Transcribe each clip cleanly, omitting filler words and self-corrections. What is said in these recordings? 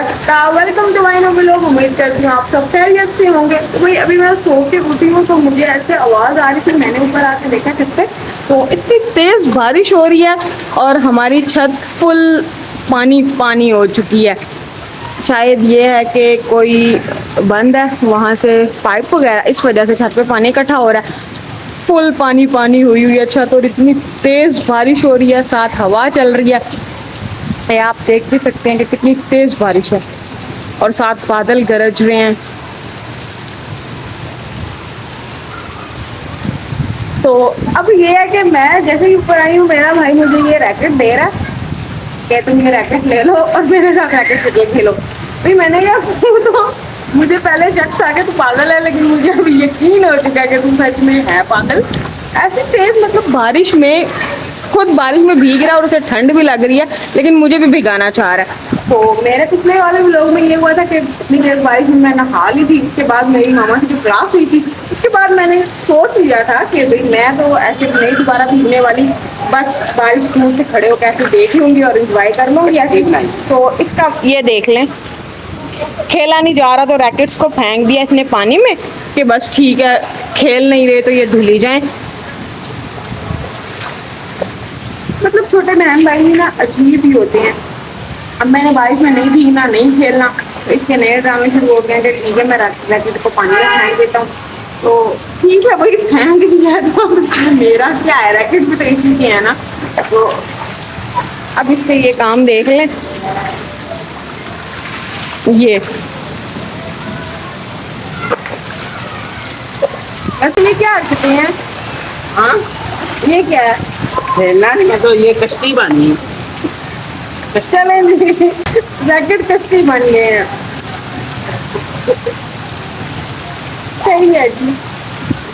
जा सकता। Welcome to my new vlog. उम्मीद करती हूँ आप सब खैरियत से होंगे। तो भाई अभी मैं सो के उठी हूँ तो मुझे ऐसे आवाज़ आ रही थी, मैंने ऊपर आके देखा छत पे तो इतनी तेज़ बारिश हो रही है और हमारी छत फुल पानी पानी हो चुकी है। शायद ये है कि कोई बंद है वहाँ से पाइप वगैरह, इस वजह से छत पे पानी इकट्ठा हो रहा है। फुल पानी पानी हुई हुई है छत और इतनी तेज़ बारिश हो रही है, साथ हवा चल रही है। ये आप देख भी सकते हैं कि कितनी तेज़ बारिश है और साथ बादल गरज रहे हैं। तो अब ये है कि मैं जैसे ही ऊपर आई हूँ, मेरा भाई मुझे ये रैकेट दे रहा है कि तुम ये रैकेट ले लो और मेरे साथ रैकेट खेलो। भाई मैंने कहा तो मुझे पहले शक था कि तू पागल है, लेकिन मुझे अभी यकीन हो चुका है कि तुम सच में है पागल। ऐसी तेज मतलब बारिश में, खुद बारिश में भीग रहा है और उसे ठंड भी लग रही है, लेकिन मुझे भी भिगाना चाह रहा है। तो मेरे पिछले वाले व्लॉग में ये हुआ था कि इतनी तेज बारिश में मैं नहा ली थी। उसके बाद मेरी मामा की जो क्लास हुई थी, उसके बाद मैंने सोच लिया था कि भाई मैं तो ऐसे नहीं दोबारा भीगने वाली, बस बारिश दूर से खड़े होकर ऐसे देख लूंगी और इंजॉय कर लूंगी ऐसे। तो इसका ये देख लें, खेला नहीं जा रहा तो रैकेट्स को फेंक दिया इसने पानी में कि बस ठीक है, खेल नहीं रहे तो ये धुली जाएं। मतलब छोटे बहन भाई ना अजीब ही होते हैं। अब मैंने बारिश में नहीं भीगना, नहीं खेलना, तो इसके नए ड्रामे शुरू हो गए कि ठीक है मैं रैकेट को पानी में फेंक देता हूँ। तो ठीक है भाई फेंक दिया तो मेरा क्या है, रैकेट भी तो इसी के है ना। तो अब इसके ये काम देख लें, ये वैसे ये क्या हरकतें हैं? हाँ ये क्या है? खेलना नहीं है तो ये कश्ती बनी। चले नहीं, रैकेट कश्ती बन गए हैं। सही है जी,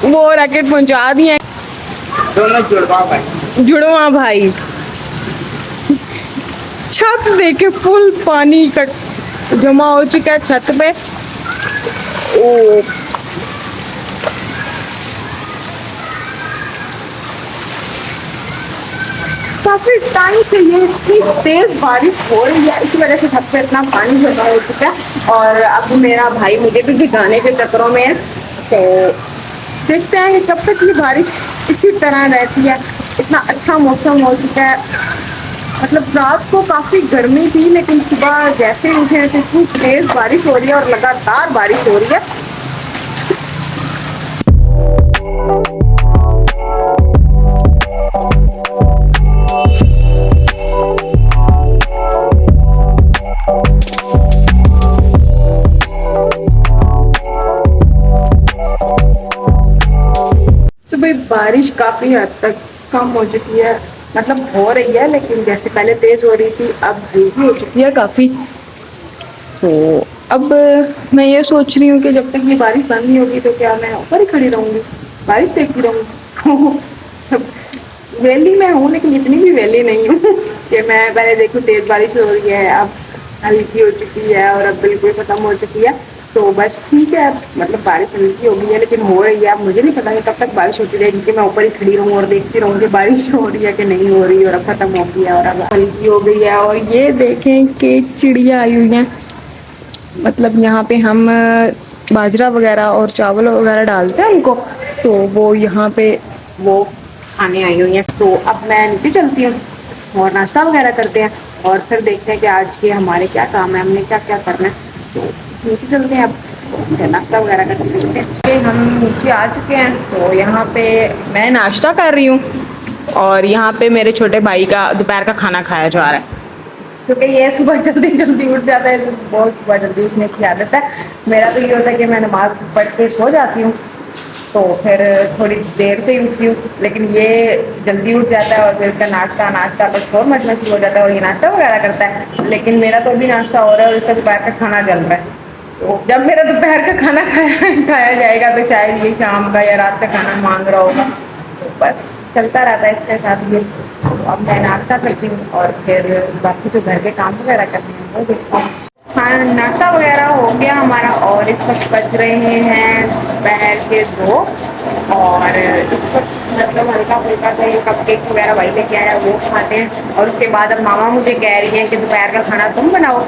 वो रैकेट पहुंचा दिए दोनों जुड़वा भाई। जुड़वा भाई। छत देखे फुल पानी का जमा हो चुका है छत पे। ओ काफी टाइम से ये इतनी तेज बारिश हो रही है, इसी वजह से छत पे इतना पानी जमा हो चुका है। और अब मेरा भाई मुझे भी भिगाने के चक्करों में है। तो देखते हैं कि कब तक ये बारिश इसी तरह रहती है। इतना अच्छा मौसम हो चुका है, मतलब रात को काफी गर्मी थी, लेकिन सुबह जैसे उठे थे इतनी तेज बारिश हो रही है और लगातार बारिश हो रही है। तो भाई बारिश काफी हद तक कम हो चुकी है, मतलब हो रही है लेकिन जैसे पहले तेज हो रही थी अब हल्की हो चुकी है काफी। तो अब मैं ये सोच रही हूँ कि जब तक ये बारिश बंद नहीं होगी तो क्या मैं ऊपर ही खड़ी रहूंगी, बारिश देखती रहूंगी। वेली मैं हूँ लेकिन इतनी भी वेली नहीं हूँ कि मैं पहले देखूँ तेज बारिश हो रही है, अब हल्की हो चुकी है और अब बिल्कुल खत्म हो चुकी है। तो बस ठीक है, मतलब बारिश हल्की हो गई है लेकिन हो रही है। अब मुझे नहीं पता कि कब तक बारिश होती रहेगी कि मैं ऊपर ही खड़ी रहूँ और देखती रहूँ कि बारिश हो रही है कि नहीं हो रही, और अब खत्म हो गई है और अब हल्की हो गई है। और ये देखें कि चिड़िया आई हुई हैं, मतलब यहाँ पे हम बाजरा वगैरह और चावल वगैरह डालते हैं उनको, तो वो यहाँ पे वो खाने आई हुई हैं। तो अब मैं नीचे चलती हूँ और नाश्ता वगैरह करते हैं और फिर देखते हैं कि आज के हमारे क्या काम है, हमने क्या क्या करना है। तो नीचे चलते हैं, अब नाश्ता वगैरह करते हैं। हम नीचे आ चुके हैं, तो यहाँ पे मैं नाश्ता कर रही हूँ और यहाँ पे मेरे छोटे भाई का दोपहर का खाना खाया जा रहा है, क्योंकि ये सुबह जल्दी जल्दी उठ जाता है, बहुत सुबह जल्दी उठने की आदत है। मेरा तो ये होता है कि मैं नमाज पढ़ के सो जाती हूँ तो फिर थोड़ी देर से ही उठती हूँ, लेकिन ये जल्दी उठ जाता है और फिर इसका नाश्ता नाश्ता बस शोर मचना शुरू हो जाता है और ये नाश्ता वगैरह करता है। लेकिन मेरा तो अभी नाश्ता हो रहा है और इसका दोपहर का खाना चल रहा है। तो जब मेरा दोपहर का खाना खाया जाएगा तो शायद ये शाम का या रात का खाना मांग रहा होगा। तो बस चलता रहता है इसके साथ ये। अब मैं नाश्ता करती हूँ और फिर बाकी जो घर के काम वगैरह करते हैं वो देखता हूँ। हाँ नाश्ता वगैरह हो गया हमारा और इस वक्त बज रहे हैं दोपहर के 2 और इस वक्त मतलब हल्का फुल्का सा ये कपकेक वगैरह वही लेके आया वो खाते हैं। और उसके बाद अब मामा मुझे कह रही हैं कि दोपहर का खाना तुम बनाओ।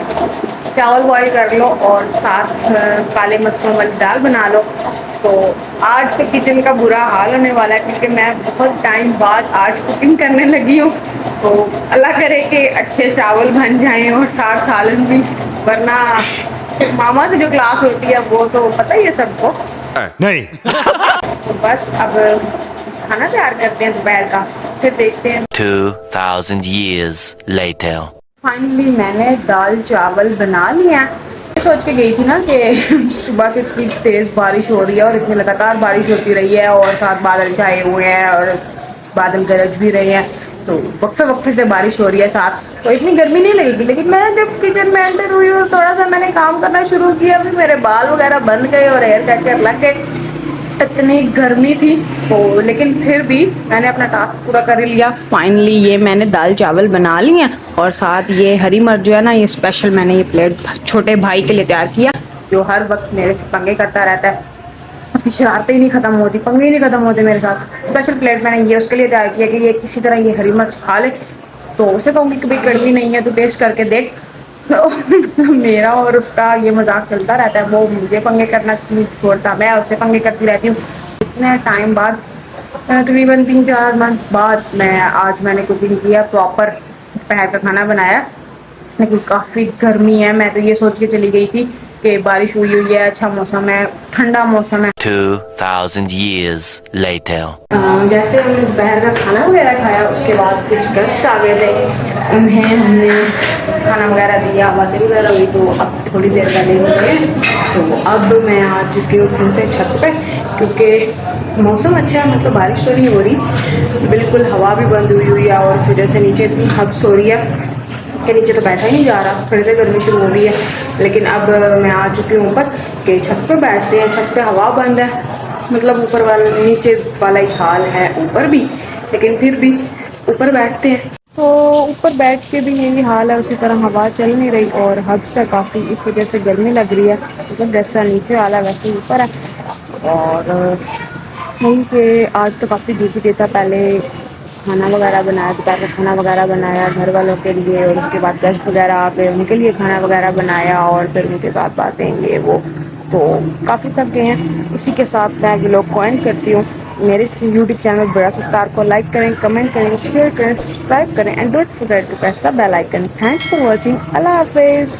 चावल बॉईल कर लो और साथ काले मसलों वाली दाल बना लो। तो आज तो किचन का बुरा हाल होने वाला है क्योंकि मैं बहुत टाइम बाद आज कुकिंग करने लगी हूँ। तो अल्लाह करे कि अच्छे चावल बन जाएं और साथ सालन भी, वरना मामा से जो क्लास होती है वो तो पता ही है सबको। नहीं। तो बस अब खाना तैयार करते हैं दोपहर का, फिर देखते हैं। 2,000 years later. फाइनली मैंने दाल चावल बना लिया। मैं सोच के गई थी ना कि सुबह से इतनी तेज़ बारिश हो रही है और इतनी लगातार बारिश होती रही है और साथ बादल छाए हुए हैं और बादल गरज भी रहे हैं, तो वक्फे वक्फे से बारिश हो रही है साथ, तो इतनी गर्मी नहीं लगेगी। लेकिन मैं जब किचन में एंटर हुई और थोड़ा सा मैंने काम करना शुरू किया, फिर मेरे बाल वगैरह बंद गए और एयर कैचर लग गए, इतनी गर्मी थी। तो लेकिन फिर भी मैंने अपना टास्क पूरा कर लिया। फाइनली ये मैंने दाल चावल बना लिए हैं और साथ ये हरी मिर्च जो है ना, ये स्पेशल मैंने ये प्लेट छोटे भाई के लिए तैयार किया, जो हर वक्त मेरे से पंगे करता रहता है। उसकी शरारतें ही नहीं खत्म होती, पंगे ही नहीं खत्म होते मेरे साथ। स्पेशल प्लेट मैंने ये उसके लिए तैयार किया कि ये किसी तरह ये हरी मिर्च खा ले। तो उसे कहूँगी कि भाई कड़वी नहीं है तो टेस्ट करके देख। तो मेरा और उसका ये मजाक चलता रहता है, वो मुझे पंगे करना नहीं छोड़ता, मैं उससे पंगे करती रहती हूँ। इतने टाइम बाद, तकरीबन 3-4 मंथ बाद मैंने कुकिंग किया, प्रॉपर दोपहर का खाना बनाया। लेकिन काफ़ी गर्मी है। मैं तो ये सोच के चली गई थी कि बारिश हुई है, अच्छा मौसम है, ठंडा मौसम है। 2,000 years later. जैसे हमने दोपहर का खाना वगैरह खाया, उसके बाद कुछ गेस्ट आ गए थे, उन्हें हमने खाना वगैरह दिया, बातें वगैरह हुई। तो अब थोड़ी देर पहले हुए, तो अब मैं आ चुकी हूँ फिर से छत पे, क्योंकि मौसम अच्छा है, मतलब बारिश तो नहीं हो रही, बिल्कुल हवा भी बंद हुई है और इस वजह से नीचे इतनी हब्स हो रही है कि नीचे तो बैठा ही नहीं जा रहा, फिर से गर्मी शुरू हो रही है। लेकिन अब मैं आ चुकी हूँ ऊपर कि छत पे बैठते हैं। छत पे हवा बंद है, मतलब ऊपर वाला नीचे वाला ही हाल है ऊपर भी, लेकिन फिर भी ऊपर बैठते हैं। तो ऊपर बैठ के भी यही हाल है, उसी तरह हवा चल नहीं रही और हद से काफ़ी इस वजह से गर्मी लग रही है। मतलब जैसा नीचे वाला वैसे ऊपर है। और नहीं कि आज तो काफ़ी बिजी डे था। पहले खाना वगैरह बनाया, दोपहर का खाना वगैरह बनाया घर वालों के लिए, और उसके बाद गेस्ट वगैरह आ गए, उनके लिए खाना वगैरह बनाया और फिर उनके साथ बातें ये वो, तो काफ़ी थक गए हैं। इसी के साथ मैं व्लॉग को एंड करती हूँ। मेरे यूट्यूब चैनल बड़ा सत्तार को लाइक करें, कमेंट करें, शेयर करें, सब्सक्राइब करें and don't forget to press the bell icon. Thanks for watching. अल्लाह हाफिज़।